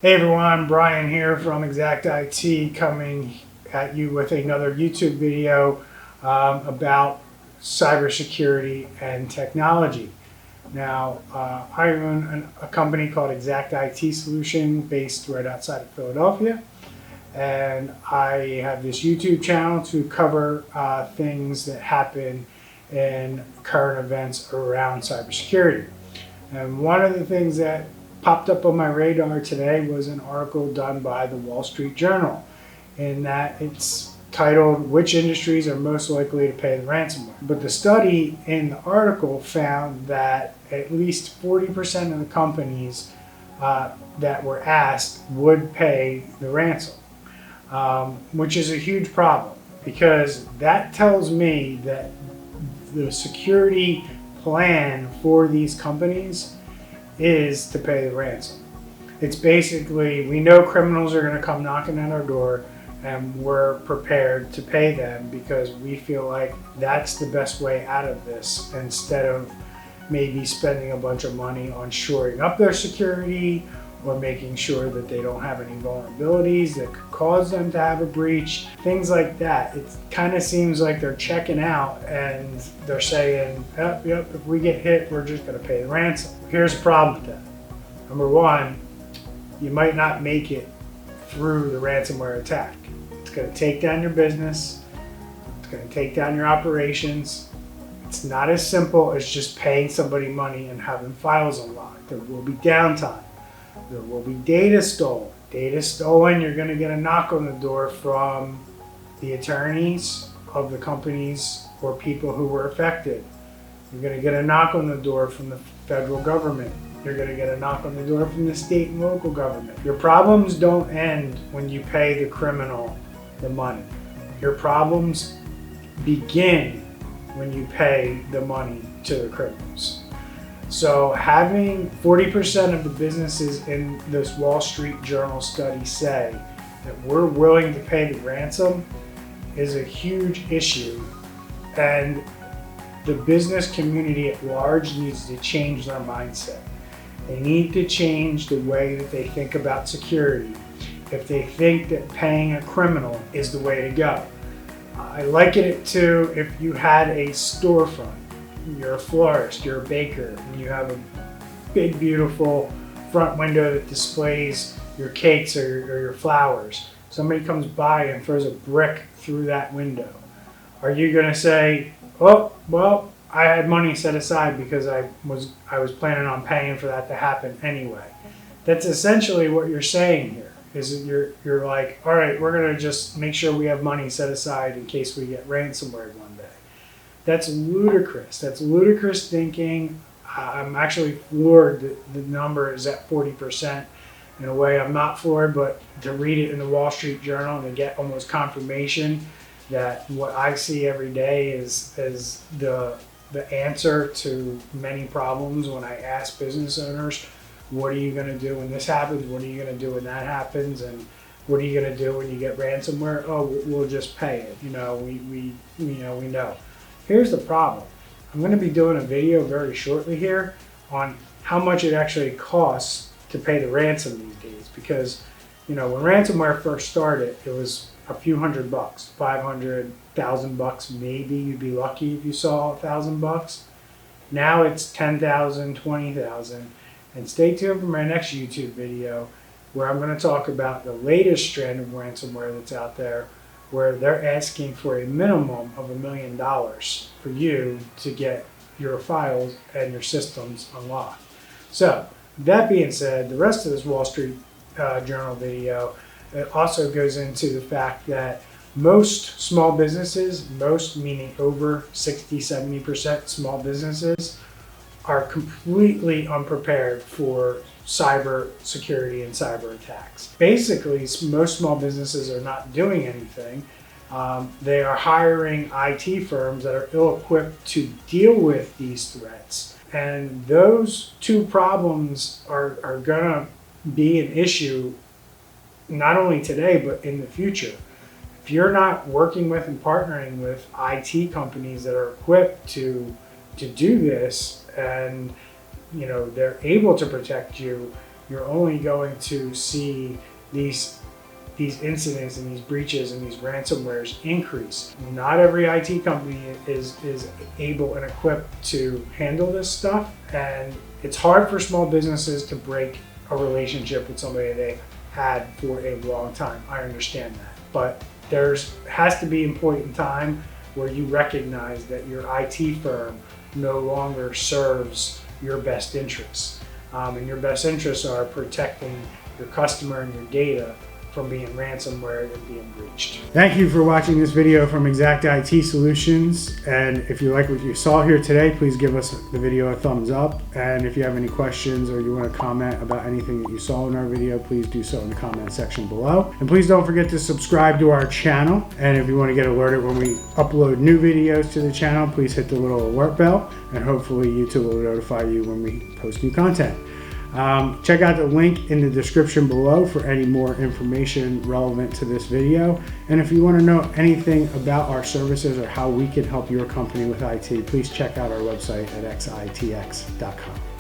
Hey everyone, Brian here from Exact IT coming at you with another YouTube video about cybersecurity and technology. Now, I own a company called Exact IT Solution based right outside of Philadelphia, and I have this YouTube channel to cover things that happen in current events around cybersecurity. And one of the things that popped up on my radar today was an article done by the Wall Street Journal, in that it's titled, "Which Industries Are Most Likely to Pay the Ransomware?" But the study in the article found that at least 40% of the companies that were asked would pay the ransom, which is a huge problem, because that tells me that the security plan for these companies is to pay the ransom. It's basically, we know criminals are going to come knocking at our door, and we're prepared to pay them because we feel like that's the best way out of this, instead of maybe spending a bunch of money on shoring up their security or making sure that they don't have any vulnerabilities that could cause them to have a breach, things like that. It kind of seems like they're checking out and they're saying, yep, if we get hit, we're just going to pay the ransom. Here's the problem with that. Number one, you might not make it through the ransomware attack. It's going to take down your business. It's going to take down your operations. It's not as simple as just paying somebody money and having files unlocked. There will be downtime. There will be data stolen. Data stolen, you're going to get a knock on the door from the attorneys of the companies or people who were affected. You're going to get a knock on the door from the federal government. You're going to get a knock on the door from the state and local government. Your problems don't end when you pay the criminal the money. Your problems begin when you pay the money to the criminals. So having 40% of the businesses in this Wall Street Journal study say that we're willing to pay the ransom is a huge issue, and the business community at large needs to change their mindset. They need to change the way that they think about security if they think that paying a criminal is the way to go. I liken it to if you had a storefront. You're a florist, you're a baker, and you have a big, beautiful front window that displays your cakes or your flowers. Somebody comes by and throws a brick through that window. Are you going to say, "Oh, well, I had money set aside because I was planning on paying for that to happen anyway"? That's essentially what you're saying here. Is that you're like, all right, we're going to just make sure we have money set aside in case we get ransomware one day. That's ludicrous. That's ludicrous thinking. I'm actually floored that the number is at 40%. In a way, I'm not floored, but to read it in the Wall Street Journal and to get almost confirmation that what I see every day is the answer to many problems. When I ask business owners, what are you going to do when this happens? What are you going to do when that happens? And what are you going to do when you get ransomware? Oh, we'll just pay it. We know. Here's the problem. I'm going to be doing a video very shortly here on how much it actually costs to pay the ransom these days. Because, when ransomware first started, it was a few $100, $500, $1,000 maybe. You'd be lucky if you saw $1,000. Now it's $10,000, $20,000. And stay tuned for my next YouTube video, where I'm going to talk about the latest strand of ransomware that's out there, where they're asking for a minimum of $1 million for you to get your files and your systems unlocked. So, that being said, the rest of this Wall Street Journal video, it also goes into the fact that most small businesses, most meaning over 60-70% small businesses, are completely unprepared for cyber security and cyber attacks. Basically, most small businesses are not doing anything. They are hiring IT firms that are ill-equipped to deal with these threats. And those two problems are going to be an issue not only today, but in the future. If you're not working with and partnering with IT companies that are equipped to do this, and they're able to protect you, you're only going to see these incidents and these breaches and these ransomwares increase. Not every IT company is able and equipped to handle this stuff, and it's hard for small businesses to break a relationship with somebody they've had for a long time. I understand that, but has to be a point in time where you recognize that your IT firm no longer serves your best interests. And your best interests are protecting your customer and your data from being ransomware and being breached. Thank you for watching this video from Exact IT Solutions. And if you like what you saw here today, please give us the video a thumbs up. And if you have any questions or you want to comment about anything that you saw in our video, please do so in the comment section below. And please don't forget to subscribe to our channel. And if you want to get alerted when we upload new videos to the channel, please hit the little alert bell, and hopefully YouTube will notify you when we post new content. Check out the link in the description below for any more information relevant to this video. And if you want to know anything about our services or how we can help your company with IT, please check out our website at xitx.com.